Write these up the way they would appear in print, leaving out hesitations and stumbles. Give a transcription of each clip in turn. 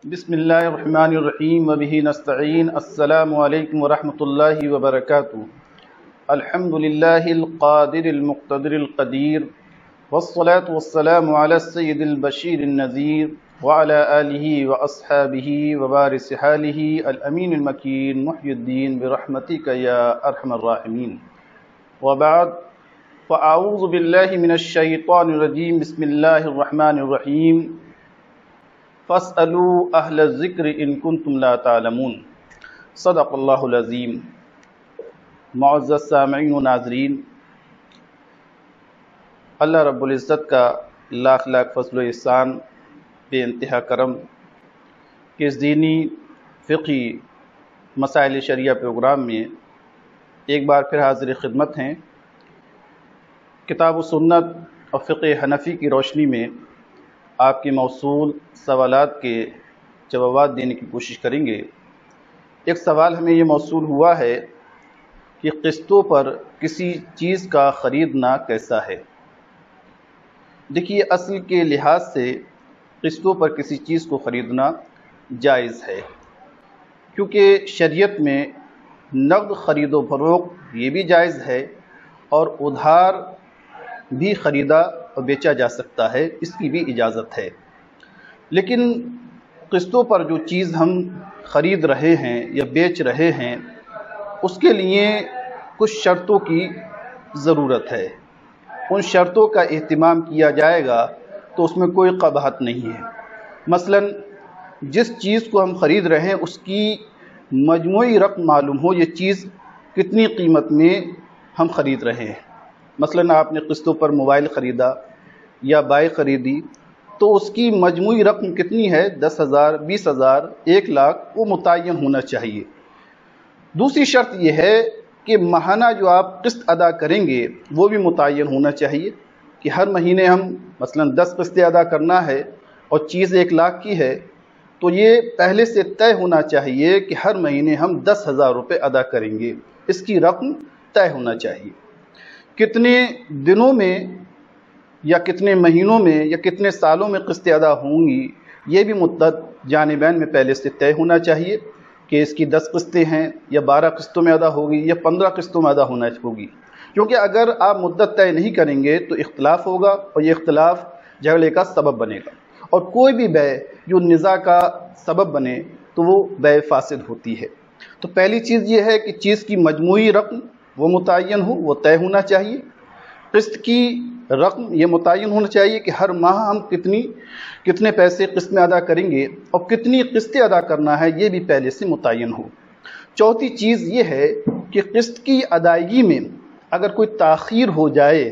بسم اللہ الرحمن الرحیم وبہ نستعین السلام علیکم ورحمۃ اللہ وبرکاتہ الحمد للہ القادر المقتدر القدیر والصلاة والسلام علی السید البشیر النذیر وعلى آلہ واصحابہ وبارث حالہ الامین المکین محی الدین برحمتک یا ارحم الراحمین وبعد فاعوذ باللہ من الشیطان الرجیم بسم اللہ الرحمن الرحیم فاسألوا اہل الذکر ان کنتم لا تعلمون صدق اللہ العظیم۔ معزز سامعین و ناظرین، اللہ رب العزت کا لاکھ لاکھ فضل و احسان، بے انتہا کرم کہ اس دینی فقہی مسائل شریعہ پروگرام میں ایک بار پھر حاضر خدمت ہیں۔ کتاب و سنت اور فقہ حنفی کی روشنی میں آپ کے موصول سوالات کے جوابات دینے کی کوشش کریں گے۔ ایک سوال ہمیں یہ موصول ہوا ہے کہ قسطوں پر کسی چیز کا خریدنا کیسا ہے؟ دیکھیے، اصل کے لحاظ سے قسطوں پر کسی چیز کو خریدنا جائز ہے، کیونکہ شریعت میں نقد خرید و فروخت یہ بھی جائز ہے اور ادھار بھی خریدا اور بیچا جا سکتا ہے، اس کی بھی اجازت ہے۔ لیکن قسطوں پر جو چیز ہم خرید رہے ہیں یا بیچ رہے ہیں، اس کے لیے کچھ شرطوں کی ضرورت ہے۔ ان شرطوں کا اہتمام کیا جائے گا تو اس میں کوئی قباحت نہیں ہے۔ مثلا جس چیز کو ہم خرید رہے ہیں اس کی مجموعی رقم معلوم ہو، یہ چیز کتنی قیمت میں ہم خرید رہے ہیں۔ مثلا آپ نے قسطوں پر موبائل خریدا یا بائک خریدی تو اس کی مجموعی رقم کتنی ہے؟ 10,000، 20,000، 1 لاکھ، وہ متعین ہونا چاہیے۔ دوسری شرط یہ ہے کہ ماہانہ جو آپ قسط ادا کریں گے وہ بھی متعین ہونا چاہیے کہ ہر مہینے ہم مثلا 10 قسطیں ادا کرنا ہے اور چیز 1 لاکھ کی ہے تو یہ پہلے سے طے ہونا چاہیے کہ ہر مہینے ہم 10,000 روپے ادا کریں گے، اس کی رقم طے ہونا چاہیے۔ کتنے دنوں میں یا کتنے مہینوں میں یا کتنے سالوں میں قسطیں ادا ہوں گی، یہ بھی مدت جانبین میں پہلے سے طے ہونا چاہیے کہ اس کی 10 قسطیں ہیں یا 12 قسطوں میں ادا ہوگی یا 15 قسطوں میں ادا ہونا ہوگی، کیونکہ اگر آپ مدت طے نہیں کریں گے تو اختلاف ہوگا اور یہ اختلاف جھگڑے کا سبب بنے گا، اور کوئی بھی بیع جو نزاع کا سبب بنے تو وہ بیع فاسد ہوتی ہے۔ تو پہلی چیز یہ ہے کہ چیز کی مجموعی رقم وہ متعین ہو، وہ طے ہونا چاہیے۔ قسط کی رقم یہ متعین ہونا چاہیے کہ ہر ماہ ہم کتنے پیسے قسط میں ادا کریں گے اور کتنی قسطیں ادا کرنا ہے، یہ بھی پہلے سے متعین ہو۔ چوتھی چیز یہ ہے کہ قسط کی ادائیگی میں اگر کوئی تاخیر ہو جائے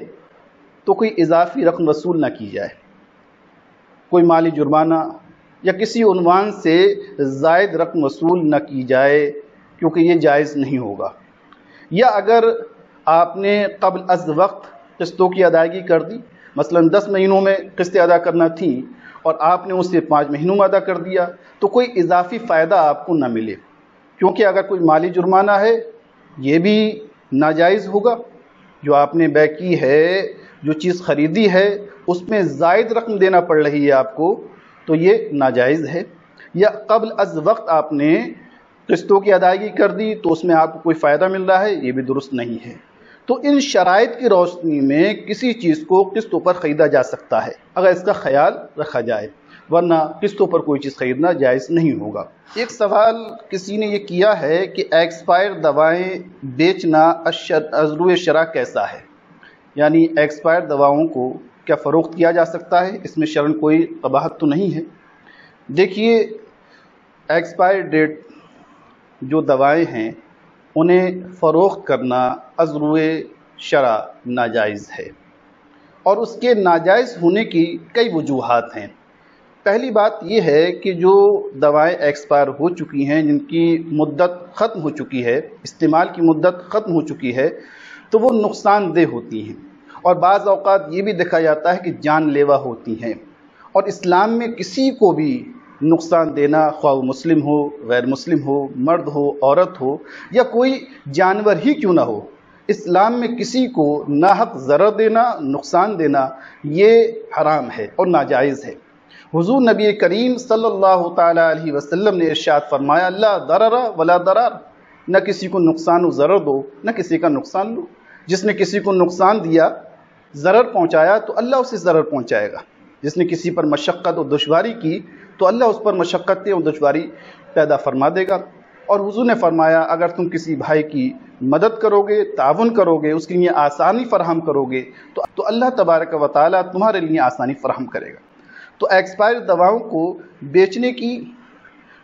تو کوئی اضافی رقم وصول نہ کی جائے، کوئی مالی جرمانہ یا کسی عنوان سے زائد رقم وصول نہ کی جائے، کیونکہ یہ جائز نہیں ہوگا۔ یا اگر آپ نے قبل از وقت قسطوں کی ادائیگی کر دی، مثلا 10 مہینوں میں قسطیں ادا کرنا تھیں اور آپ نے اسے 5 مہینوں میں ادا کر دیا تو کوئی اضافی فائدہ آپ کو نہ ملے، کیونکہ اگر کوئی مالی جرمانہ ہے یہ بھی ناجائز ہوگا۔ جو آپ نے بیع کی ہے، جو چیز خریدی ہے، اس میں زائد رقم دینا پڑ رہی ہے آپ کو، تو یہ ناجائز ہے۔ یا قبل از وقت آپ نے قسطوں کی ادائیگی کر دی تو اس میں آپ کو کوئی فائدہ مل رہا ہے، یہ بھی درست نہیں ہے۔ تو ان شرائط کی روشنی میں کسی چیز کو قسطوں پر خریدا جا سکتا ہے اگر اس کا خیال رکھا جائے، ورنہ قسطوں پر کوئی چیز خریدنا جائز نہیں ہوگا۔ ایک سوال کسی نے یہ کیا ہے کہ ایکسپائر دوائیں بیچنا ازروِ شرع کیسا ہے؟ یعنی ایکسپائر دواؤں کو کیا فروخت کیا جا سکتا ہے؟ اس میں شرعاً کوئی قباحت تو نہیں ہے۔ دیکھیے، ایکسپائر ڈیٹ جو دوائیں ہیں انہیں فروخت کرنا ازروِ شرع ناجائز ہے، اور اس کے ناجائز ہونے کی کئی وجوہات ہیں۔ پہلی بات یہ ہے کہ جو دوائیں ایکسپائر ہو چکی ہیں، جن کی مدت ختم ہو چکی ہے، استعمال کی مدت ختم ہو چکی ہے، تو وہ نقصان دہ ہوتی ہیں، اور بعض اوقات یہ بھی دیکھا جاتا ہے کہ جان لیوا ہوتی ہیں، اور اسلام میں کسی کو بھی نقصان دینا، خواہ وہ مسلم ہو، غیر مسلم ہو، مرد ہو، عورت ہو، یا کوئی جانور ہی کیوں نہ ہو، اسلام میں کسی کو ناحق ضرر دینا، نقصان دینا، یہ حرام ہے اور ناجائز ہے۔ حضور نبی کریم صلی اللہ تعالیٰ علیہ وسلم نے ارشاد فرمایا لا ضرر ولا ضرار، نہ کسی کو نقصان و ضرر دو نہ کسی کا نقصان لو۔ جس نے کسی کو نقصان دیا، ضرر پہنچایا، تو اللہ اسے ضرر پہنچائے گا۔ جس نے کسی پر مشقت و دشواری کی تو اللہ اس پر مشقتیں اور دشواری پیدا فرما دے گا۔ اور حضور نے فرمایا اگر تم کسی بھائی کی مدد کرو گے، تعاون کرو گے، اس کے لیے آسانی فراہم کرو گے تو اللہ تبارک و تعالیٰ تمہارے لیے آسانی فراہم کرے گا۔ تو ایکسپائر دواؤں کو بیچنے کی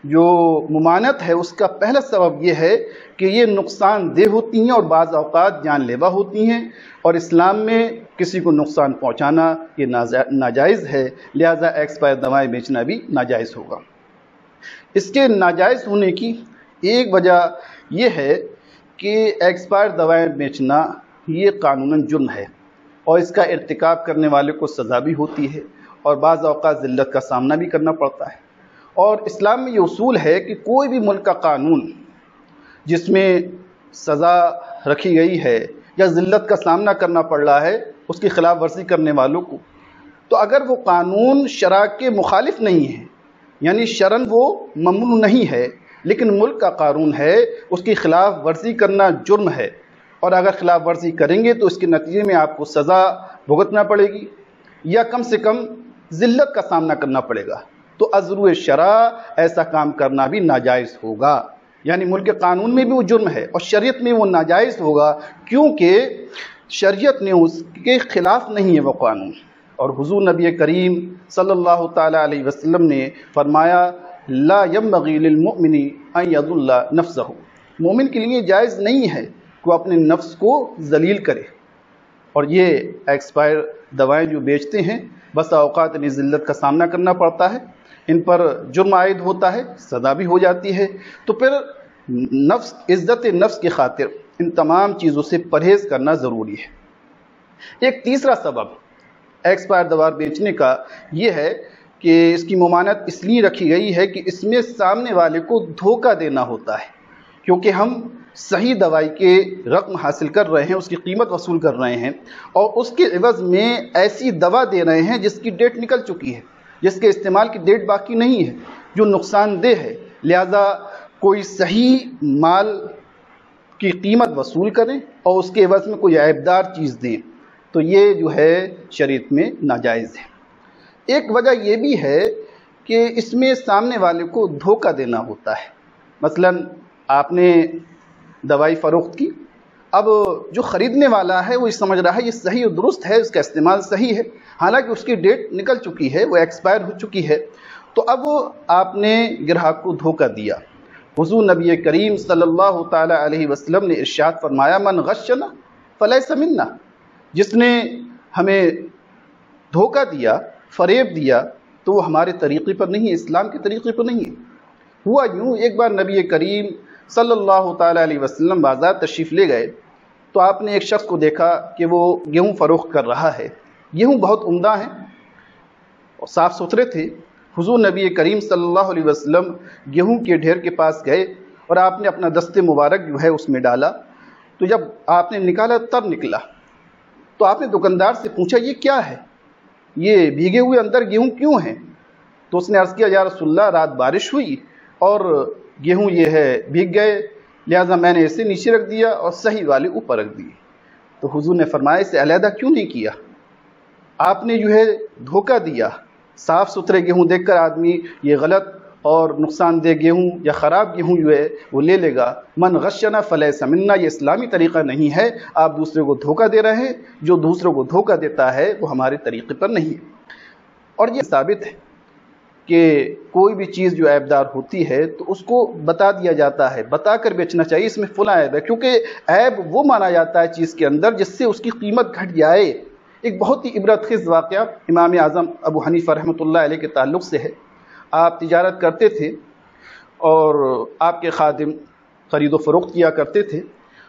جو ممانعت ہے اس کا پہلا سبب یہ ہے کہ یہ نقصان دہ ہوتی ہیں اور بعض اوقات جان لیوا ہوتی ہیں، اور اسلام میں کسی کو نقصان پہنچانا یہ ناجائز ہے، لہذا ایکسپائر دوائیں بیچنا بھی ناجائز ہوگا۔ اس کے ناجائز ہونے کی ایک وجہ یہ ہے کہ ایکسپائر دوائیں بیچنا یہ قانوناً جرم ہے، اور اس کا ارتکاب کرنے والے کو سزا بھی ہوتی ہے اور بعض اوقات ذلت کا سامنا بھی کرنا پڑتا ہے۔ اور اسلام میں یہ اصول ہے کہ کوئی بھی ملک کا قانون جس میں سزا رکھی گئی ہے یا ذلت کا سامنا کرنا پڑ رہا ہے اس کی خلاف ورزی کرنے والوں کو، تو اگر وہ قانون شرع کے مخالف نہیں ہے، یعنی شرعاً وہ ممنوع نہیں ہے، لیکن ملک کا قانون ہے، اس کی خلاف ورزی کرنا جرم ہے، اور اگر خلاف ورزی کریں گے تو اس کے نتیجے میں آپ کو سزا بھگتنا پڑے گی یا کم سے کم ذلت کا سامنا کرنا پڑے گا، تو عذر شرع ایسا کام کرنا بھی ناجائز ہوگا۔ یعنی ملک کے قانون میں بھی وہ جرم ہے اور شریعت میں وہ ناجائز ہوگا، کیونکہ شریعت نے اس کے خلاف نہیں ہے وہ قانون۔ اور حضور نبی کریم صلی اللہ تعالیٰ علیہ وسلم نے فرمایا لا ينبغي للمؤمن ان يذل نفسه، مومن کے لیے جائز نہیں ہے کہ وہ اپنے نفس کو ذلیل کرے۔ اور یہ ایکسپائر دوائیں جو بیچتے ہیں بسا اوقات انہیں ذلت کا سامنا کرنا پڑتا ہے، ان پر جرم عائد ہوتا ہے، سزا بھی ہو جاتی ہے، تو پھر نفس عزت نفس کی خاطر ان تمام چیزوں سے پرہیز کرنا ضروری ہے۔ ایک تیسرا سبب ایکسپائر دوا بیچنے کا یہ ہے کہ اس کی ممانعت اس لیے رکھی گئی ہے کہ اس میں سامنے والے کو دھوکہ دینا ہوتا ہے، کیونکہ ہم صحیح دوائی کے رقم حاصل کر رہے ہیں، اس کی قیمت وصول کر رہے ہیں، اور اس کے عوض میں ایسی دوا دے رہے ہیں جس کی ڈیٹ نکل چکی ہے، جس کے استعمال کی ڈیٹ باقی نہیں ہے، جو نقصان دہ ہے۔ لہذا کوئی صحیح مال کی قیمت وصول کریں اور اس کے عوض میں کوئی عیبدار چیز دیں، تو یہ جو ہے شریعت میں ناجائز ہے۔ ایک وجہ یہ بھی ہے کہ اس میں سامنے والے کو دھوکہ دینا ہوتا ہے۔ مثلا آپ نے دوائی فروخت کی، اب جو خریدنے والا ہے وہ یہ سمجھ رہا ہے یہ صحیح و درست ہے، اس کا استعمال صحیح ہے، حالانکہ اس کی ڈیٹ نکل چکی ہے، وہ ایکسپائر ہو چکی ہے، تو اب آپ نے گراہک کو دھوکہ دیا۔ حضور نبی کریم صلی اللہ تعالی علیہ وسلم نے ارشاد فرمایا من غشنا فلیس منا، جس نے ہمیں دھوکہ دیا، فریب دیا، تو وہ ہمارے طریقے پر نہیں ہے، اسلام کے طریقے پر نہیں ہے۔ ہوا یوں، ایک بار نبی کریم صلی اللہ تعالی علیہ وسلم بازار تشریف لے گئے تو آپ نے ایک شخص کو دیکھا کہ وہ گیہوں فروخت کر رہا ہے۔ گیہوں بہت عمدہ ہیں اور صاف ستھرے تھے۔ حضور نبی کریم صلی اللہ علیہ وسلم گیہوں کے ڈھیر کے پاس گئے اور آپ نے اپنا دست مبارک جو ہے اس میں ڈالا، تو جب آپ نے نکالا تب نکلا، تو آپ نے دکاندار سے پوچھا یہ کیا ہے، یہ بھیگے ہوئے اندر گیہوں کیوں ہیں؟ تو اس نے عرض کیا یا رسول اللہ رات بارش ہوئی اور گیہوں یہ ہے بھیگ گئے، لہٰذا میں نے اسے نیچے رکھ دیا اور صحیح والے اوپر رکھ دیے۔ تو حضور نے فرمایا اسے علیحدہ کیوں نہیں کیا؟ آپ نے جو ہے دھوکہ دیا۔ صاف ستھرے گیہوں دیکھ کر آدمی یہ غلط اور نقصان دہ گیہوں یا خراب گیہوں جو ہے وہ لے لے گا۔ من غشنا فلیس منا، یہ اسلامی طریقہ نہیں ہے، آپ دوسرے کو دھوکہ دے رہے ہیں، جو دوسروں کو دھوکہ دیتا ہے وہ ہمارے طریقے پر نہیں ہے۔ اور یہ ثابت ہے کہ کوئی بھی چیز جو عیبدار ہوتی ہے تو اس کو بتا دیا جاتا ہے، بتا کر بیچنا چاہیے اس میں فلاں عیب ہے، کیونکہ عیب وہ مانا جاتا ہے چیز کے اندر جس سے اس کی قیمت گھٹ جائے۔ ایک بہت ہی عبرت خیز واقعہ امام اعظم ابو حنیفہ رحمۃ اللہ علیہ کے تعلق سے ہے۔ آپ تجارت کرتے تھے اور آپ کے خادم خرید و فروخت کیا کرتے تھے،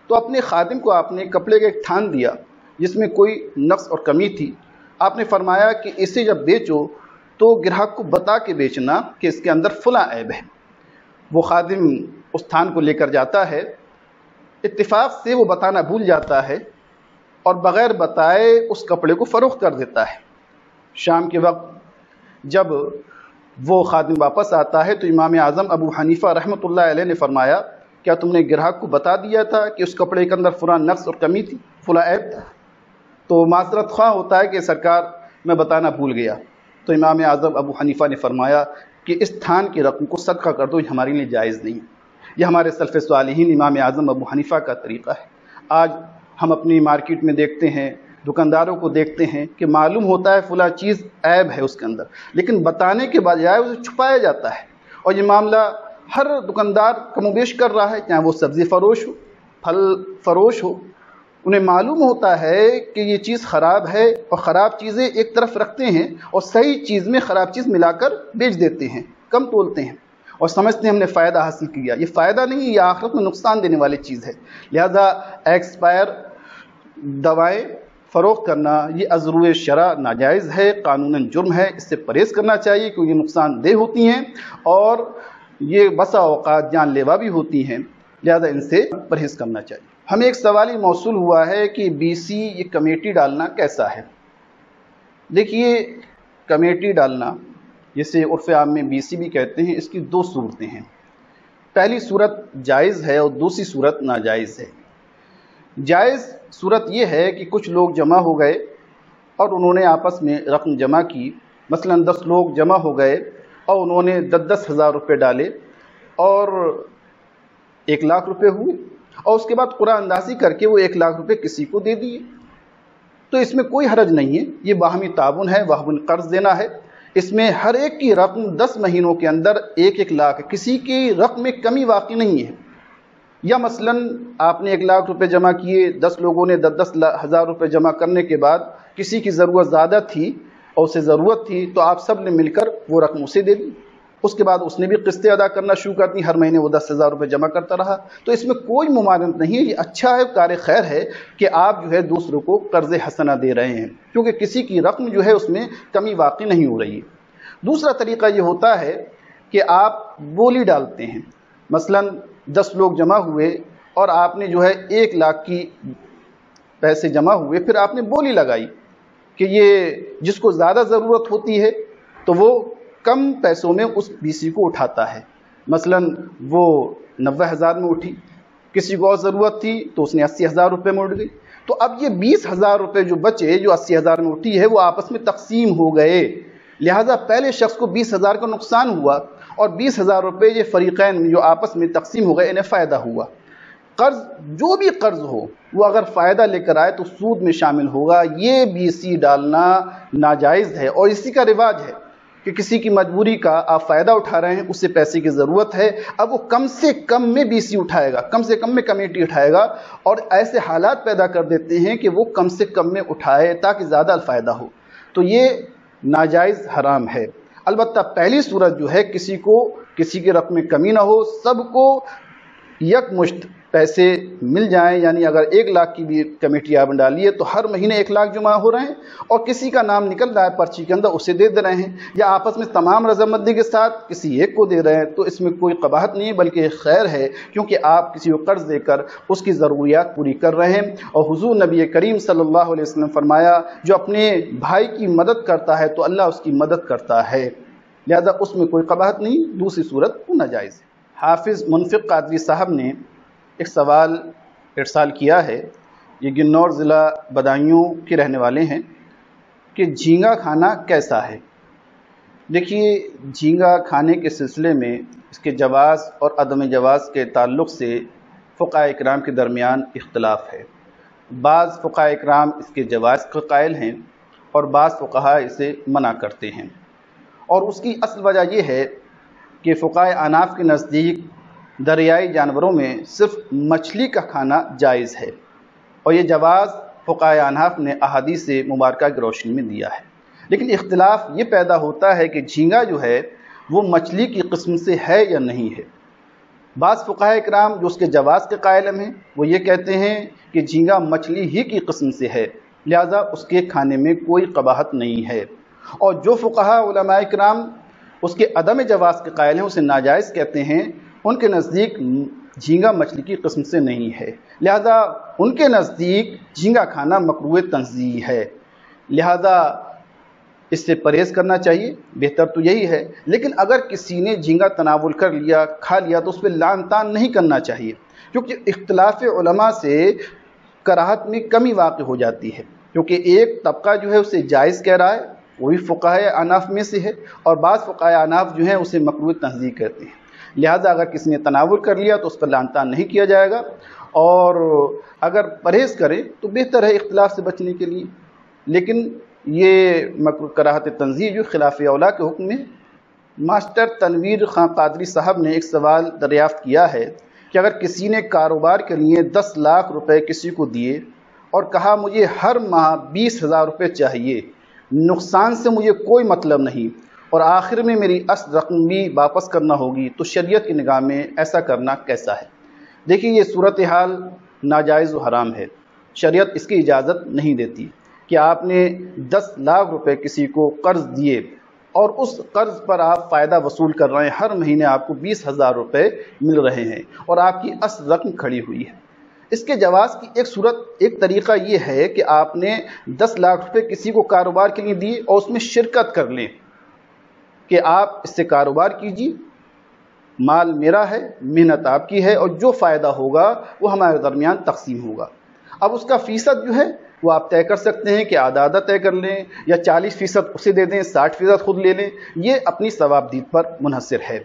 تو اپنے خادم کو آپ نے کپڑے کا ایک تھان دیا جس میں کوئی نقص اور کمی تھی۔ آپ نے فرمایا کہ اسے جب بیچو تو گراہک کو بتا کے بیچنا کہ اس کے اندر فلاں عیب ہے۔ وہ خادم اس تھان کو لے کر جاتا ہے، اتفاق سے وہ بتانا بھول جاتا ہے اور بغیر بتائے اس کپڑے کو فروخت کر دیتا ہے۔ شام کے وقت جب وہ خادم واپس آتا ہے تو امام اعظم ابو حنیفہ رحمۃ اللہ علیہ نے فرمایا کیا تم نے گراہک کو بتا دیا تھا کہ اس کپڑے کے اندر فلاں نقص اور کمی تھی، فلاں عیب تھا؟ تو معذرت خواہ ہوتا ہے کہ سرکار میں بتانا بھول گیا۔ تو امام اعظم ابو حنیفہ نے فرمایا کہ اس تھان کی رقم کو صدقہ کر دو، یہ ہمارے لیے جائز نہیں۔ یہ ہمارے سلف صالحین امام اعظم ابو حنیفہ کا طریقہ ہے۔ آج ہم اپنی مارکیٹ میں دیکھتے ہیں، دکانداروں کو دیکھتے ہیں کہ معلوم ہوتا ہے فلاں چیز عیب ہے اس کے اندر، لیکن بتانے کے بجائے اسے چھپایا جاتا ہے، اور یہ معاملہ ہر دکاندار کم و بیش کر رہا ہے، چاہے وہ سبزی فروش ہو، پھل فروش ہو۔ انہیں معلوم ہوتا ہے کہ یہ چیز خراب ہے، اور خراب چیزیں ایک طرف رکھتے ہیں اور صحیح چیز میں خراب چیز ملا کر بیچ دیتے ہیں، کم تولتے ہیں اور سمجھتے ہیں ہم نے فائدہ حاصل کیا۔ یہ فائدہ نہیں، یہ آخرت میں نقصان دینے والی چیز ہے۔ لہذا ایکسپائر دوائیں فروخت کرنا یہ ازروع شرع ناجائز ہے، قانوناً جرم ہے، اس سے پرہیز کرنا چاہیے کیونکہ یہ نقصان دہ ہوتی ہیں اور یہ بسا اوقات جان لیوا بھی ہوتی ہیں، لہذا ان سے پرہیز کرنا چاہیے۔ ہمیں ایک سوال موصول ہوا ہے کہ بی سی یہ کمیٹی ڈالنا کیسا ہے؟ دیکھیے، کمیٹی ڈالنا جسے عرف عام میں بی سی بھی کہتے ہیں، اس کی دو صورتیں ہیں۔ پہلی صورت جائز ہے اور دوسری صورت ناجائز ہے۔ جائز صورت یہ ہے کہ کچھ لوگ جمع ہو گئے اور انہوں نے آپس میں رقم جمع کی، مثلا 10 لوگ جمع ہو گئے اور انہوں نے 10,000 روپے ڈالے اور 1 لاکھ روپے ہوئے، اور اس کے بعد قرعہ اندازی کر کے وہ 1 لاکھ روپے کسی کو دے دیے، تو اس میں کوئی حرج نہیں ہے۔ یہ باہمی تعاون ہے، وہب القرض دینا ہے۔ اس میں ہر ایک کی رقم 10 مہینوں کے اندر 1-1 لاکھ، کسی کی رقم میں کمی واقع نہیں ہے۔ یا مثلا آپ نے 1 لاکھ روپے جمع کیے، 10 لوگوں نے 10,000 روپے جمع کرنے کے بعد کسی کی ضرورت زیادہ تھی اور اسے ضرورت تھی تو آپ سب نے مل کر وہ رقم اسے دے دی، اس کے بعد اس نے بھی قسطیں ادا کرنا شروع کر دی، ہر مہینے وہ 10,000 روپے جمع کرتا رہا۔ تو اس میں کوئی ممانعت نہیں ہے، یہ اچھا ہے، کار خیر ہے کہ آپ جو ہے دوسروں کو قرض حسنہ دے رہے ہیں، کیونکہ کسی کی رقم جو ہے اس میں کمی واقع نہیں ہو رہی ہے۔ دوسرا طریقہ یہ ہوتا ہے کہ آپ بولی ڈالتے ہیں، مثلا 10 لوگ جمع ہوئے اور آپ نے جو ہے 1 لاکھ کی پیسے جمع ہوئے، پھر آپ نے بولی لگائی کہ یہ جس کو زیادہ ضرورت ہوتی ہے تو وہ کم پیسوں میں اس بی سی کو اٹھاتا ہے، مثلا وہ 90,000 میں اٹھی، کسی کو اور ضرورت تھی تو اس نے 80,000 روپے میں اٹھ گئی، تو اب یہ 20,000 روپے جو بچے، جو 80,000 میں اٹھی ہے، وہ آپس میں تقسیم ہو گئے، لہٰذا پہلے شخص کو 20,000 کا نقصان ہوا اور 20,000 روپے یہ فریقین جو آپس میں تقسیم ہو گئے، انہیں فائدہ ہوا۔ قرض جو بھی قرض ہو وہ اگر فائدہ لے کر آئے تو سود میں شامل ہوگا، یہ بی سی ڈالنا ناجائز ہے، اور اسی کا رواج ہے کہ کسی کی مجبوری کا آپ فائدہ اٹھا رہے ہیں، اسے پیسے کی ضرورت ہے، اب وہ کم سے کم میں بی سی اٹھائے گا، کم سے کم میں کمیٹی اٹھائے گا، اور ایسے حالات پیدا کر دیتے ہیں کہ وہ کم سے کم میں اٹھائے تاکہ زیادہ فائدہ ہو، تو یہ ناجائز حرام ہے۔ البتہ پہلی صورت جو ہے کسی کو کسی کی رقم میں کمی نہ ہو، سب کو یک مشت پیسے مل جائیں، یعنی اگر 1 لاکھ کی بھی کمیٹی آپ ڈالی ہے تو ہر مہینے 1 لاکھ جمع ہو رہے ہیں اور کسی کا نام نکل رہا ہے پرچی کے اندر، اسے دے رہے ہیں، یا آپس میں تمام رضامندی کے ساتھ کسی ایک کو دے رہے ہیں، تو اس میں کوئی قباحت نہیں ہے بلکہ خیر ہے، کیونکہ آپ کسی کو قرض دے کر اس کی ضروریات پوری کر رہے ہیں۔ اور حضور نبی کریم صلی اللہ علیہ وسلم فرمایا جو اپنے بھائی کی مدد کرتا ہے تو اللہ اس کی مدد کرتا ہے، لہذا اس میں کوئی قباحت نہیں، دوسری صورت ناجائز ہے۔ حافظ منفق قادری صاحب نے ایک سوال ارسال کیا ہے، یہ گنور ضلع بدایوں کے رہنے والے ہیں، کہ جھینگا کھانا کیسا ہے؟ دیکھیے، جھینگا کھانے کے سلسلے میں اس کے جواز اور عدم جواز کے تعلق سے فقہاء اکرام کے درمیان اختلاف ہے۔ بعض فقہاء اکرام اس کے جواز کا قائل ہیں اور بعض فقہاء اسے منع کرتے ہیں، اور اس کی اصل وجہ یہ ہے کہ فقہاء احناف کے نزدیک دریائی جانوروں میں صرف مچھلی کا کھانا جائز ہے، اور یہ جواز فقہاء احناف نے احادیث مبارکہ کی روشنی میں دیا ہے۔ لیکن اختلاف یہ پیدا ہوتا ہے کہ جھینگا جو ہے وہ مچھلی کی قسم سے ہے یا نہیں ہے۔ بعض فقہاء اکرام جو اس کے جواز کے قائل ہیں وہ یہ کہتے ہیں کہ جھینگا مچھلی ہی کی قسم سے ہے، لہذا اس کے کھانے میں کوئی قباحت نہیں ہے، اور جو فقہاء علماء اکرام اس کے عدم جواز کے قائل ہیں، اسے ناجائز کہتے ہیں، ان کے نزدیک جھینگا مچھلی کی قسم سے نہیں ہے، لہذا ان کے نزدیک جھینگا کھانا مکروہ تنزیہ ہے۔ لہذا اس سے پرہیز کرنا چاہیے، بہتر تو یہی ہے۔ لیکن اگر کسی نے جھینگا تناول کر لیا، کھا لیا، تو اس پہ لعن طعن نہیں کرنا چاہیے، کیونکہ اختلاف علماء سے کراہت میں کمی واقع ہو جاتی ہے، کیونکہ ایک طبقہ جو ہے اسے جائز کہہ رہا ہے، وہی فقہائے احناف میں سے ہے، اور بعض فقہائے احناف جو ہیں اسے مکروہ تنزیہ کرتے ہیں۔ لہٰذا اگر کسی نے تناول کر لیا تو اس پر لعن طعن نہیں کیا جائے گا، اور اگر پرہیز کرے تو بہتر ہے اختلاف سے بچنے کے لیے۔ لیکن یہ مکروہ کراہت تنزیہ جو خلاف اولیٰ کے حکم میں۔ ماسٹر تنویر خان قادری صاحب نے ایک سوال دریافت کیا ہے کہ اگر کسی نے کاروبار کے لیے 10 لاکھ روپے کسی کو دیے اور کہا مجھے ہر ماہ 20,000 روپے چاہیے، نقصان سے مجھے کوئی مطلب نہیں، اور آخر میں میری اصل رقم بھی واپس کرنا ہوگی، تو شریعت کی نگاہ میں ایسا کرنا کیسا ہے؟ دیکھیے، یہ صورتحال ناجائز و حرام ہے، شریعت اس کی اجازت نہیں دیتی کہ آپ نے 10 لاکھ روپے کسی کو قرض دیے اور اس قرض پر آپ فائدہ وصول کر رہے ہیں، ہر مہینے آپ کو 20,000 روپے مل رہے ہیں اور آپ کی اصل رقم کھڑی ہوئی ہے۔ اس کے جواز کی ایک طریقہ یہ ہے کہ آپ نے 10 لاکھ روپے کسی کو کاروبار کے لیے دیے اور اس میں شرکت کر لیں کہ آپ اس سے کاروبار کیجیے، مال میرا ہے، محنت آپ کی ہے، اور جو فائدہ ہوگا وہ ہمارے درمیان تقسیم ہوگا۔ اب اس کا فیصد جو ہے وہ آپ طے کر سکتے ہیں کہ آدھا آدھا طے کر لیں، یا 40% اسے دے دیں، 60% خود لے لیں، یہ اپنی ثوابدید پر منحصر ہے۔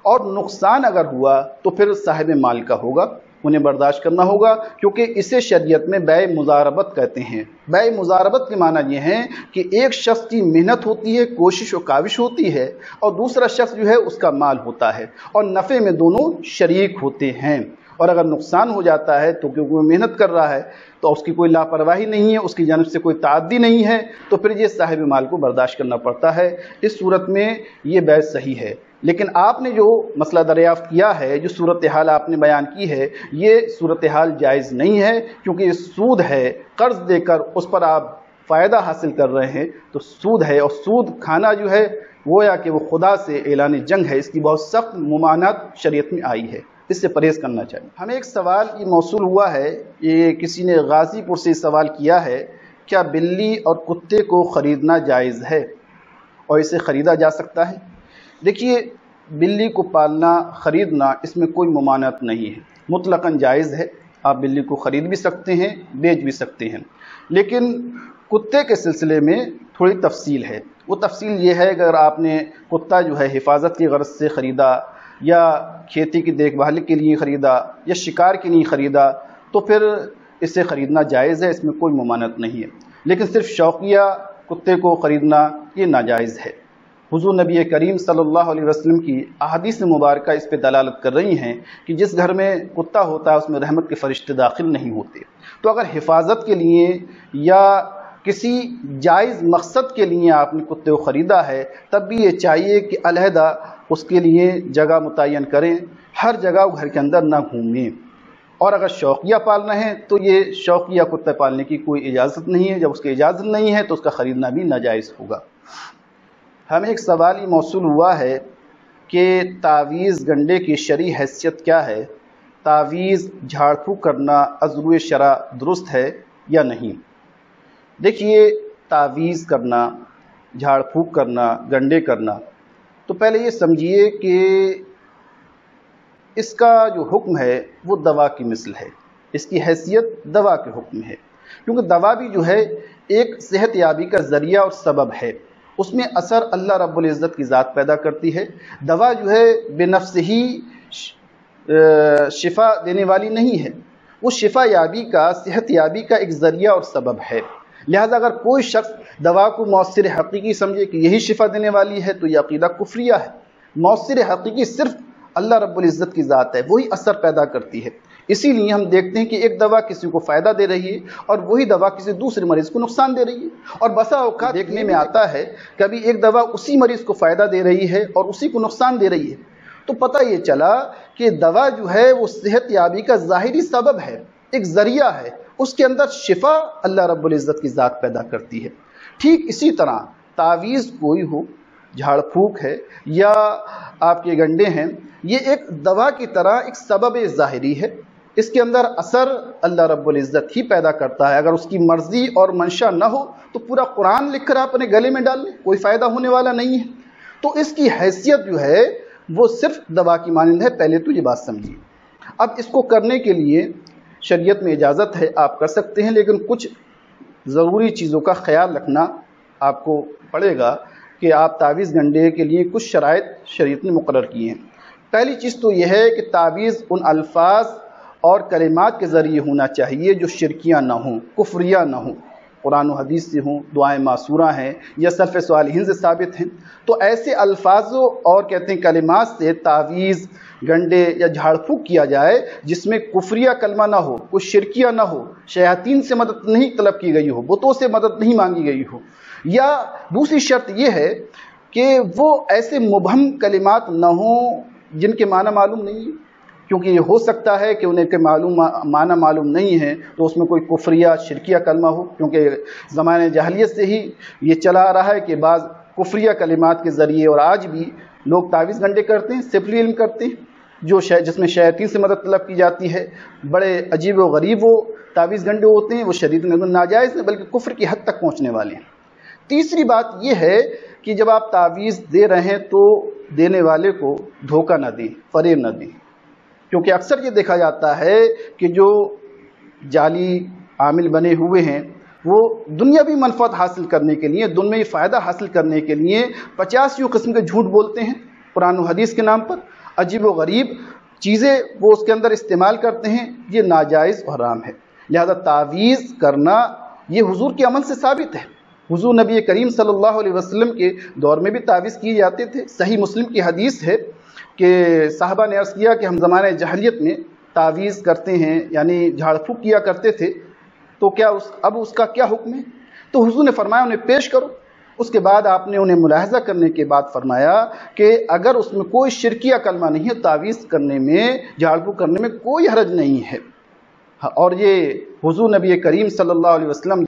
اور نقصان اگر ہوا تو پھر صاحب مال کا ہوگا، انہیں برداشت کرنا ہوگا، کیونکہ اسے شریعت میں بیع مضاربت کہتے ہیں۔ بیع مضاربت کے معنی یہ ہے کہ ایک شخص کی محنت ہوتی ہے، کوشش و کاوش ہوتی ہے، اور دوسرا شخص جو ہے اس کا مال ہوتا ہے، اور نفع میں دونوں شریک ہوتے ہیں۔ اور اگر نقصان ہو جاتا ہے تو کیونکہ وہ محنت کر رہا ہے تو اس کی کوئی لاپرواہی نہیں ہے، اس کی جانب سے کوئی تعدی نہیں ہے، تو پھر یہ صاحب مال کو برداشت کرنا پڑتا ہے۔ اس صورت میں یہ بیع صحیح ہے۔ لیکن آپ نے جو مسئلہ دریافت کیا ہے، جو صورتحال آپ نے بیان کی ہے، یہ صورتحال جائز نہیں ہے، کیونکہ یہ سود ہے، قرض دے کر اس پر آپ فائدہ حاصل کر رہے ہیں تو سود ہے، اور سود کھانا جو ہے گویا کہ وہ خدا سے اعلان جنگ ہے، اس کی بہت سخت ممانعت شریعت میں آئی ہے، اس سے پرہیز کرنا چاہیے۔ ہمیں ایک سوال یہ موصول ہوا ہے، یہ کسی نے غازی پور سے سوال کیا ہے، کیا بلی اور کتے کو خریدنا جائز ہے اور اسے خریدا جا سکتا ہے؟ دیکھیے، بلی کو پالنا، خریدنا، اس میں کوئی ممانعت نہیں ہے، مطلقاً جائز ہے، آپ بلی کو خرید بھی سکتے ہیں، بیچ بھی سکتے ہیں۔ لیکن کتے کے سلسلے میں تھوڑی تفصیل ہے۔ وہ تفصیل یہ ہے کہ اگر آپ نے کتا جو ہے حفاظت کی غرض سے خریدا، یا کھیتی کی دیکھ بھال کے لیے خریدا، یا شکار کے لیے خریدا، تو پھر اسے خریدنا جائز ہے، اس میں کوئی ممانعت نہیں ہے۔ لیکن صرف شوقیہ کتے کو خریدنا یہ ناجائز ہے۔ حضور نبی کریم صلی اللہ علیہ وسلم کی احادیث مبارکہ اس پہ دلالت کر رہی ہیں کہ جس گھر میں کتا ہوتا ہے اس میں رحمت کے فرشتے داخل نہیں ہوتے۔ تو اگر حفاظت کے لیے یا کسی جائز مقصد کے لیے آپ نے کتے کو خریدا ہے، تب بھی یہ چاہیے کہ علیحدہ اس کے لیے جگہ متعین کریں، ہر جگہ گھر کے اندر نہ گھومیں۔ اور اگر شوقیہ پالنا ہے تو یہ شوقیہ کتے پالنے کی کوئی اجازت نہیں ہے، جب اس کی اجازت نہیں ہے تو اس کا خریدنا بھی ناجائز ہوگا۔ ہمیں ایک سوال یہ موصول ہوا ہے کہ تعویذ گنڈے کی شرعی حیثیت کیا ہے؟ تعویذ جھاڑ پھونک کرنا از روئے شرع درست ہے یا نہیں؟ دیکھیے، تعویذ کرنا، جھاڑ پھونک کرنا، گنڈے کرنا، تو پہلے یہ سمجھیے کہ اس کا جو حکم ہے وہ دوا کی مثل ہے، اس کی حیثیت دوا کے حکم ہے، کیونکہ دوا بھی جو ہے ایک صحت یابی کا ذریعہ اور سبب ہے، اس میں اثر اللہ رب العزت کی ذات پیدا کرتی ہے۔ دوا جو ہے بے نفس ہی شفا دینے والی نہیں ہے، وہ شفا یابی کا، صحت یابی کا ایک ذریعہ اور سبب ہے۔ لہذا اگر کوئی شخص دوا کو مؤثر حقیقی سمجھے کہ یہی شفا دینے والی ہے تو یہ عقیدہ کفریہ ہے۔ مؤثر حقیقی صرف اللہ رب العزت کی ذات ہے، وہی اثر پیدا کرتی ہے۔ اسی لیے ہم دیکھتے ہیں کہ ایک دوا کسی کو فائدہ دے رہی ہے اور وہی دوا کسی دوسرے مریض کو نقصان دے رہی ہے، اور بسا اوقات دیکھنے میں آتا ہے کبھی ایک دوا اسی مریض کو فائدہ دے رہی ہے اور اسی کو نقصان دے رہی ہے۔ تو پتہ یہ چلا کہ دوا جو ہے وہ صحت یابی کا ظاہری سبب ہے، ایک ذریعہ ہے، اس کے اندر شفا اللہ رب العزت کی ذات پیدا کرتی ہے۔ ٹھیک اسی طرح تعویذ کوئی ہو، جھاڑ پھونک ہے یا آپ کے گنڈے ہیں، یہ ایک دوا کی طرح ایک سبب ظاہری ہے، اس کے اندر اثر اللہ رب العزت ہی پیدا کرتا ہے. اگر اس کی مرضی اور منشا نہ ہو تو پورا قرآن لکھ کر آپ اپنے گلے میں ڈال لیں، کوئی فائدہ ہونے والا نہیں ہے. تو اس کی حیثیت جو ہے وہ صرف دوا کی مانند ہے. پہلے تو یہ بات سمجھیے. اب اس کو کرنے کے لیے شریعت میں اجازت ہے، آپ کر سکتے ہیں، لیکن کچھ ضروری چیزوں کا خیال رکھنا آپ کو پڑے گا کہ آپ تعویذ گنڈے کے لیے کچھ شرائط شریعت نے مقرر کیے ہیں. پہلی چیز تو یہ ہے کہ تعویذ ان الفاظ اور کلمات کے ذریعے ہونا چاہیے جو شرکیہ نہ ہوں، کفریہ نہ ہوں، قرآن و حدیث سے ہوں، دعائیں معصورہ ہیں یا سلف صالحین سے ثابت ہیں. تو ایسے الفاظوں اور کہتے ہیں کلمات سے تعویذ گنڈے یا جھاڑ پھونک کیا جائے جس میں کفریہ کلمہ نہ ہو، کچھ شرکیہ نہ ہو، شیاطین سے مدد نہیں طلب کی گئی ہو، بتوں سے مدد نہیں مانگی گئی ہو. یا دوسری شرط یہ ہے کہ وہ ایسے مبہم کلمات نہ ہوں جن کے معنی معلوم نہیں ہے، کیونکہ یہ ہو سکتا ہے کہ انہیں کے معنی معلوم نہیں ہے تو اس میں کوئی کفریہ شرکیہ کلمہ ہو، کیونکہ زمانے جاہلیت سے ہی یہ چلا آ رہا ہے کہ بعض کفریہ کلمات کے ذریعے، اور آج بھی لوگ تعویذ گنڈے کرتے ہیں، سفری علم کرتے ہیں جس میں شیاطین سے مدد طلب کی جاتی ہے. بڑے عجیب و غریب وہ تعویذ گنڈے ہوتے ہیں، وہ شریعت میں ناجائز ہیں بلکہ کفر کی حد تک پہنچنے والے ہیں. تیسری بات یہ ہے کہ جب آپ تعویذ دے رہے ہیں تو دینے والے کو دھوکہ نہ دیں، فریب نہ دیں، کیونکہ اکثر یہ دیکھا جاتا ہے کہ جو جعلی عامل بنے ہوئے ہیں وہ دنیاوی منفعت حاصل کرنے کے لیے، دنیاوی فائدہ حاصل کرنے کے لیے 50 قسم کے جھوٹ بولتے ہیں قرآن و حدیث کے نام پر. عجیب و غریب چیزیں وہ اس کے اندر استعمال کرتے ہیں. یہ ناجائز اور حرام ہے. لہذا تعویذ کرنا یہ حضور کے عمل سے ثابت ہے. حضور نبی کریم صلی اللہ علیہ وسلم کے دور میں بھی تعویذ کیے جاتے تھے. صحیح مسلم کی حدیث ہے کہ صحابہ نے عرض کیا کہ ہم زمانے جاہلیت میں تعویذ کرتے ہیں، یعنی جھاڑ پھونک کیا کرتے تھے، تو کیا اب اس کا کیا حکم ہے؟ تو حضور نے فرمایا انہیں پیش کرو. اس کے بعد آپ نے انہیں ملاحظہ کرنے کے بعد فرمایا کہ اگر اس میں کوئی شرکیہ کلمہ نہیں ہے، تعویذ کرنے میں، جھاڑ پھونک کرنے میں کوئی حرج نہیں ہے. اور یہ حضور نبی کریم صلی اللہ علیہ وسلم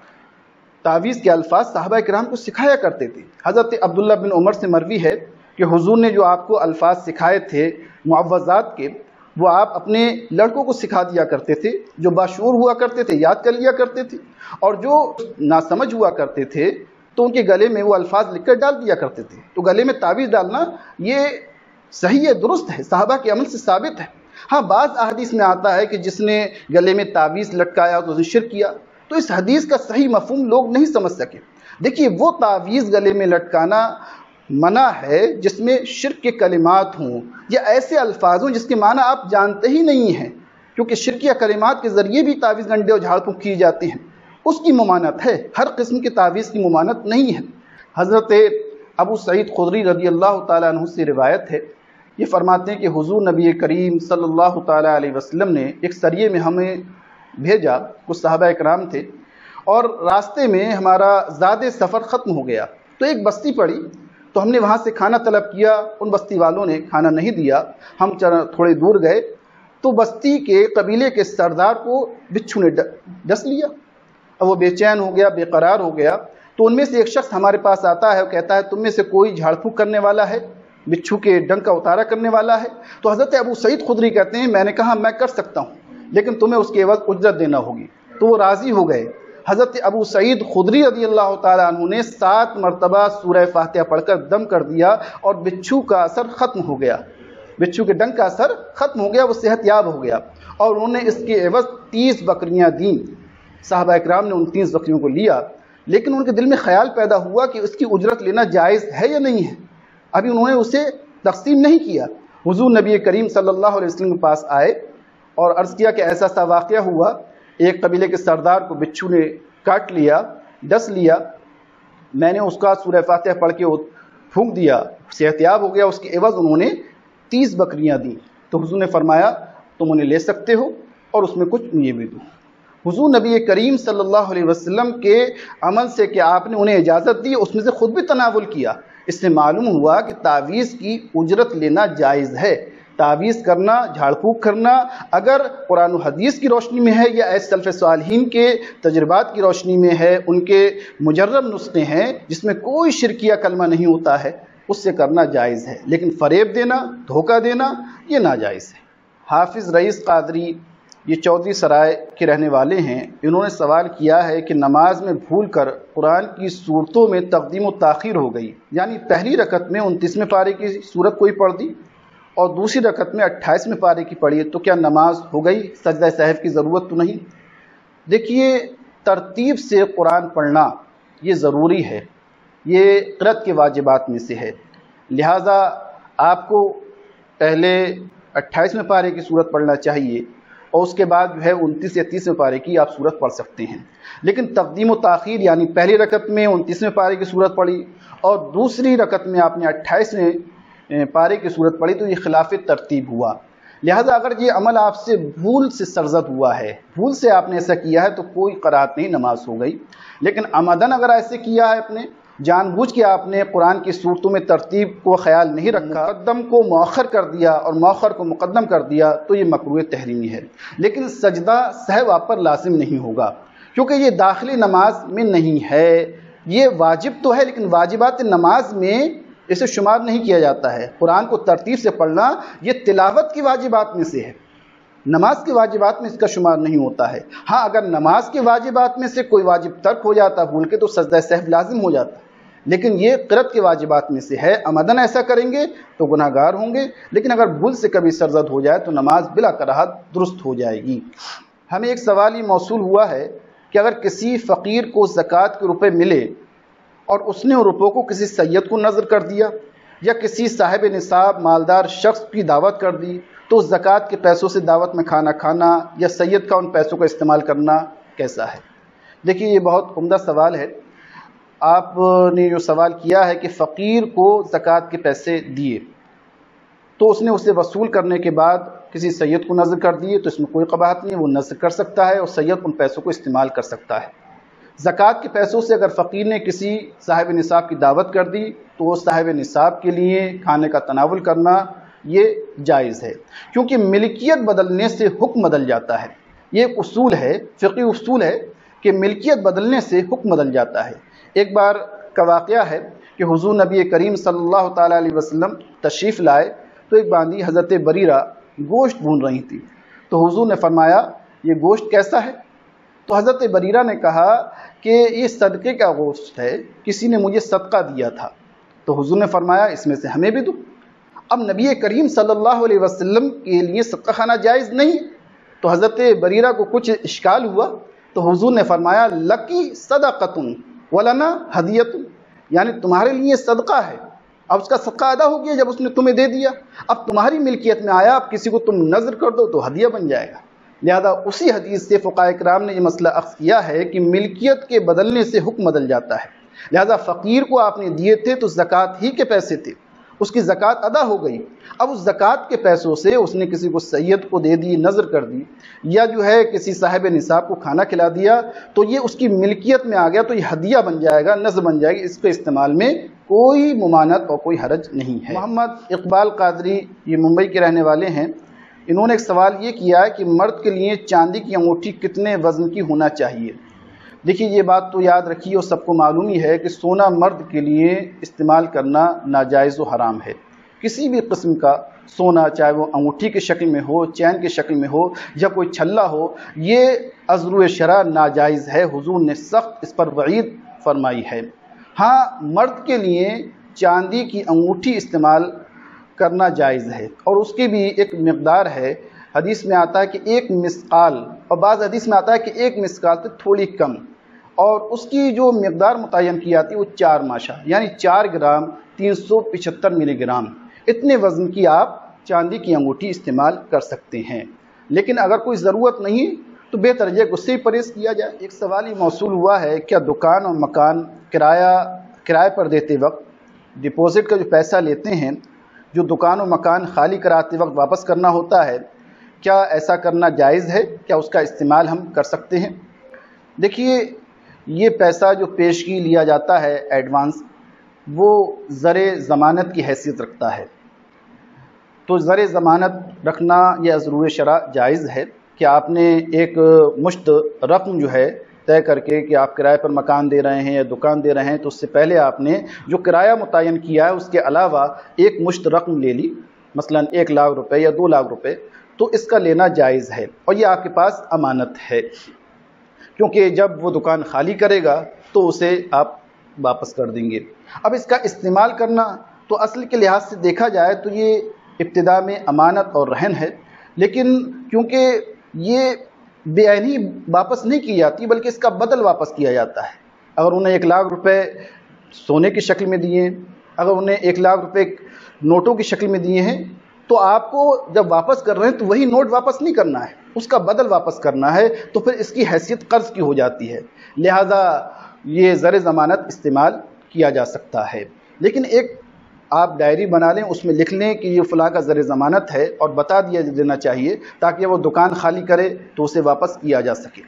تعویذ کے الفاظ صحابہ کرام کو سکھایا کرتے تھے. حضرت عبداللہ بن عمر سے مروی ہے کہ حضور نے جو آپ کو الفاظ سکھائے تھے معوذات کے، وہ آپ اپنے لڑکوں کو سکھا دیا کرتے تھے. جو باشعور ہوا کرتے تھے یاد کر لیا کرتے تھے، اور جو ناسمجھ ہوا کرتے تھے تو ان کے گلے میں وہ الفاظ لکھ کر ڈال دیا کرتے تھے. تو گلے میں تعویذ ڈالنا یہ صحیح ہے، درست ہے، صحابہ کے عمل سے ثابت ہے. ہاں بعض احادیث میں آتا ہے کہ جس نے گلے میں تعویذ لٹکایا تو اس نے شرک کیا، تو اس حدیث کا صحیح مفہوم لوگ نہیں سمجھ سکے. دیکھیے وہ تعویذ گلے میں لٹکانا منع ہے جس میں شرک کے کلمات ہوں یا ایسے الفاظ ہوں جس کے معنی آپ جانتے ہی نہیں ہیں، کیونکہ شرکیہ کلمات کے ذریعے بھی تعویذ گنڈے اور جھاڑ پھونک کی جاتی ہیں. اس کی ممانت ہے، ہر قسم کی تعویذ کی ممانت نہیں ہے. حضرت ابو سعید خدری رضی اللہ تعالیٰ عنہ سے روایت ہے، یہ فرماتے ہیں کہ حضور نبی کریم صلی اللہ تعالیٰ علیہ وسلم نے ایک سریے میں ہمیں بھیجا، کچھ صحابہ اکرام تھے، اور راستے میں ہمارا زاد سفر ختم ہو گیا تو ایک بستی پڑی، تو ہم نے وہاں سے کھانا طلب کیا. ان بستی والوں نے کھانا نہیں دیا. ہم تھوڑے دور گئے تو بستی کے قبیلے کے سردار کو بچھو نے ڈس لیا. اب وہ بے چین ہو گیا، بے قرار ہو گیا. تو ان میں سے ایک شخص ہمارے پاس آتا ہے اور کہتا ہے تم میں سے کوئی جھاڑ پھونک کرنے والا ہے، بچھو کے ڈنگ کا اتارا کرنے والا ہے؟ تو حضرت ابو سعید خدری کہتے ہیں میں نے کہا میں کر سکتا ہوں، لیکن تمہیں اس کے عوض اجرت دینا ہوگی. تو وہ راضی ہو گئے. حضرت ابو سعید خدری رضی اللہ تعالیٰ عنہ نے 7 مرتبہ سورہ فاتحہ پڑھ کر دم کر دیا اور بچھو کا اثر ختم ہو گیا، بچھو کے ڈنگ کا اثر ختم ہو گیا، وہ صحت یاب ہو گیا. اور انہوں نے اس کے عوض 30 بکریاں دیں. صحابہ اکرام نے ان 30 بکریوں کو لیا، لیکن ان کے دل میں خیال پیدا ہوا کہ اس کی اجرت لینا جائز ہے یا نہیں ہے. ابھی انہوں نے اسے تقسیم نہیں کیا. حضور نبی کریم صلی اللہ علیہ وسلم کے پاس آئے اور عرض کیا کہ ایسا سا واقعہ ہوا، ایک قبیلے کے سردار کو بچھو نے کاٹ لیا، ڈس لیا، میں نے اس کا سورہ فاتحہ پڑھ کے پھونک دیا، صحت یاب ہو گیا. اس کے عوض انہوں نے 30 بکریاں دیں. تو حضور نے فرمایا تم انہیں لے سکتے ہو اور اس میں کچھ مجھے بھی دو. حضور نبی کریم صلی اللہ علیہ وسلم کے عمل سے کہ آپ نے انہیں اجازت دی، اس میں سے خود بھی تناول کیا. اس سے معلوم ہوا کہ تعویذ کی اجرت لینا جائز ہے. تعویذ کرنا، جھاڑ پھونک کرنا اگر قرآن و حدیث کی روشنی میں ہے یا ایسے سلف صالحین کے تجربات کی روشنی میں ہے، ان کے مجرب نسخے ہیں جس میں کوئی شرکیہ کلمہ نہیں ہوتا ہے، اس سے کرنا جائز ہے. لیکن فریب دینا، دھوکہ دینا یہ ناجائز ہے. حافظ رئیس قادری یہ چودھری سرائے کے رہنے والے ہیں، انہوں نے سوال کیا ہے کہ نماز میں بھول کر قرآن کی صورتوں میں تقدیم و تاخیر ہو گئی، یعنی پہلی رکعت میں 29ویں پارے کی صورت کوئی پڑھ دی اور دوسری رکعت میں 28ویں پارے کی پڑھی، تو کیا نماز ہو گئی؟ سجدہ سہو کی ضرورت تو نہیں؟ دیکھیے، ترتیب سے قرآن پڑھنا یہ ضروری ہے، یہ قرأت کے واجبات میں سے ہے، لہٰذا آپ کو پہلے 28ویں پارے کی صورت پڑھنا چاہیے اور اس کے بعد جو ہے 29 یا 30ویں پارے کی آپ صورت پڑھ سکتے ہیں۔ لیکن تقدیم و تاخیر یعنی پہلی رکعت میں 29ویں پارے کی صورت پڑھی اور دوسری رکعت میں آپ نے 28ویں پارے کی صورت پڑھی تو یہ خلاف ترتیب ہوا، لہذا اگر یہ عمل آپ سے بھول سے سرزد ہوا ہے، بھول سے آپ نے ایسا کیا ہے تو کوئی قرات نہیں، نماز ہو گئی۔ لیکن عمدن اگر ایسے کیا ہے، اپنے جان بوجھ کے آپ نے قرآن کی صورتوں میں ترتیب کو خیال نہیں رکھا، مقدم کو مؤخر کر دیا اور مؤخر کو مقدم کر دیا تو یہ مکروہ تحریمی ہے۔ لیکن سجدہ سہو آپ پر لازم نہیں ہوگا کیونکہ یہ داخلی نماز میں نہیں ہے، یہ واجب تو ہے لیکن واجبات نماز میں اسے شمار نہیں کیا جاتا ہے۔ قرآن کو ترتیب سے پڑھنا یہ تلاوت کی واجبات میں سے ہے، نماز کے واجبات میں اس کا شمار نہیں ہوتا ہے۔ ہاں، اگر نماز کے واجبات میں سے کوئی واجب ترک ہو جاتا بھول کے تو سجدہ سہو لازم ہو جاتا، لیکن یہ قرأت کے واجبات میں سے ہے۔ عمدن ایسا کریں گے تو گناہ گار ہوں گے، لیکن اگر بھول سے کبھی سرزد ہو جائے تو نماز بلا کراہت درست ہو جائے گی۔ ہمیں ایک سوال یہ موصول ہوا ہے کہ اگر کسی فقیر کو زکوٰۃ کے روپے ملے اور اس نے ان روپوں کو کسی سید کو نذر کر دیا یا کسی صاحب نصاب مالدار شخص کی دعوت کر دی تو زکوٰۃ کے پیسوں سے دعوت میں کھانا کھانا یا سید کا ان پیسوں کا استعمال کرنا کیسا ہے؟ دیکھیے، یہ بہت عمدہ سوال ہے۔ آپ نے جو سوال کیا ہے کہ فقیر کو زکوٰۃ کے پیسے دیے تو اس نے اسے وصول کرنے کے بعد کسی سید کو نذر کر دیے تو اس میں کوئی قباحت نہیں، وہ نذر کر سکتا ہے اور سید ان پیسوں کو استعمال کر سکتا ہے۔ زکوٰۃ کے پیسوں سے اگر فقیر نے کسی صاحب نصاب کی دعوت کر دی تو وہ صاحب نصاب کے لیے کھانے کا تناول کرنا یہ جائز ہے، کیونکہ ملکیت بدلنے سے حکم بدل جاتا ہے۔ یہ ایک اصول ہے، فقہی اصول ہے کہ ملکیت بدلنے سے حکم بدل جاتا ہے۔ ایک بار کا واقعہ ہے کہ حضور نبی کریم صلی اللہ تعالیٰ علیہ وسلم تشریف لائے تو ایک باندی حضرت بریرہ گوشت بھون رہی تھی، تو حضور نے فرمایا یہ گوشت کیسا ہے؟ تو حضرت بریرہ نے کہا کہ یہ صدقے کا گوشت ہے، کسی نے مجھے صدقہ دیا تھا۔ تو حضور نے فرمایا اس میں سے ہمیں بھی دو۔ اب نبی کریم صلی اللہ علیہ وسلم کے لیے صدقہ کھانا جائز نہیں، تو حضرت بریرہ کو کچھ اشکال ہوا تو حضور نے فرمایا لکی صدقۃ ولنا ہدیۃ، یعنی تمہارے لیے صدقہ ہے، اب اس کا صدقہ ادا ہو گیا جب اس نے تمہیں دے دیا، اب تمہاری ملکیت میں آیا، اب کسی کو تم نذر کر دو تو ہدیہ بن جائے گا۔ لہذا اسی حدیث سے فقہاء کرام نے یہ مسئلہ اخذ کیا ہے کہ ملکیت کے بدلنے سے حکم بدل جاتا ہے۔ لہذا فقیر کو آپ نے دیے تھے تو زکوٰۃ ہی کے پیسے تھے، اس کی زکوٰۃ ادا ہو گئی، اب اس زکوٰۃ کے پیسوں سے اس نے کسی کو سید کو دے دی، نذر کر دی، یا جو ہے کسی صاحب نصاب کو کھانا کھلا دیا تو یہ اس کی ملکیت میں آ گیا تو یہ ہدیہ بن جائے گا، نذر بن جائے گی، اس کے استعمال میں کوئی ممانعت اور کوئی حرج نہیں ہے۔ محمد اقبال قادری یہ ممبئی کے رہنے والے ہیں، انہوں نے ایک سوال یہ کیا ہے کہ مرد کے لیے چاندی کی انگوٹھی کتنے وزن کی ہونا چاہیے؟ دیکھیے، یہ بات تو یاد رکھیے اور سب کو معلوم ہی ہے کہ سونا مرد کے لیے استعمال کرنا ناجائز و حرام ہے۔ کسی بھی قسم کا سونا، چاہے وہ انگوٹھی کی شکل میں ہو، چین کی شکل میں ہو یا کوئی چھلا ہو، یہ ازرو شرع ناجائز ہے، حضور نے سخت اس پر وعید فرمائی ہے۔ ہاں، مرد کے لیے چاندی کی انگوٹھی استعمال کرنا جائز ہے اور اس کی بھی ایک مقدار ہے، حدیث میں آتا ہے کہ 1 مسقال، اور بعض حدیث میں آتا ہے کہ 1 مسقال سے تھوڑی کم، اور اس کی جو مقدار متعین کی جاتی ہے وہ 4 ماشا، یعنی 4 گرام 375 ملی گرام، اتنے وزن کی آپ چاندی کی انگوٹھی استعمال کر سکتے ہیں۔ لیکن اگر کوئی ضرورت نہیں تو بہتر ہے کہ اس سے ہی پرہیز کیا جائے۔ ایک سوال یہ موصول ہوا ہے، کیا دکان اور مکان کرائے پر دیتے وقت ڈپازٹ کا جو پیسہ لیتے ہیں، جو دکان و مکان خالی کراتے وقت واپس کرنا ہوتا ہے، کیا ایسا کرنا جائز ہے؟ کیا اس کا استعمال ہم کر سکتے ہیں؟ دیکھیے، یہ پیسہ جو پیشگی لیا جاتا ہے ایڈوانس، وہ زر ضمانت کی حیثیت رکھتا ہے، تو زر ضمانت رکھنا یہ ازرو شرع جائز ہے کہ آپ نے ایک مشت رقم جو ہے طے کر کے کہ آپ کرائے پر مکان دے رہے ہیں یا دکان دے رہے ہیں تو اس سے پہلے آپ نے جو کرایہ متعین کیا ہے اس کے علاوہ ایک مشت رقم لے لی، مثلا 1 لاکھ روپے یا 2 لاکھ روپے، تو اس کا لینا جائز ہے اور یہ آپ کے پاس امانت ہے، کیونکہ جب وہ دکان خالی کرے گا تو اسے آپ واپس کر دیں گے۔ اب اس کا استعمال کرنا تو اصل کے لحاظ سے دیکھا جائے تو یہ ابتدا میں امانت اور رہن ہے، لیکن کیونکہ یہ بے عینی واپس نہیں کی جاتی بلکہ اس کا بدل واپس کیا جاتا ہے۔ اگر انہیں 1,00,000 روپے سونے کی شکل میں دیے، اگر انہیں 1,00,000 روپے نوٹوں کی شکل میں دیے ہیں تو آپ کو جب واپس کر رہے ہیں تو وہی نوٹ واپس نہیں کرنا ہے، اس کا بدل واپس کرنا ہے، تو پھر اس کی حیثیت قرض کی ہو جاتی ہے، لہذا یہ زر ضمانت استعمال کیا جا سکتا ہے۔ لیکن ایک آپ ڈائری بنا لیں، اس میں لکھ لیں کہ یہ فلاں کا زر ضمانت ہے اور بتا دینا چاہیے تاکہ وہ دکان خالی کرے تو اسے واپس کیا جا سکے۔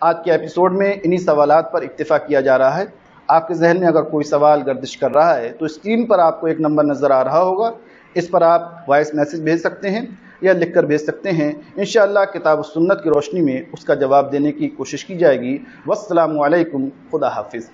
آج کے ایپیسوڈ میں انہی سوالات پر اکتفا کیا جا رہا ہے۔ آپ کے ذہن میں اگر کوئی سوال گردش کر رہا ہے تو اسکرین پر آپ کو ایک نمبر نظر آ رہا ہوگا، اس پر آپ وائس میسج بھیج سکتے ہیں یا لکھ کر بھیج سکتے ہیں۔ انشاءاللہ کتاب و سنت کی روشنی میں اس کا جواب دینے کی کوشش کی جائے گی۔ والسلام علیکم، خدا حافظ۔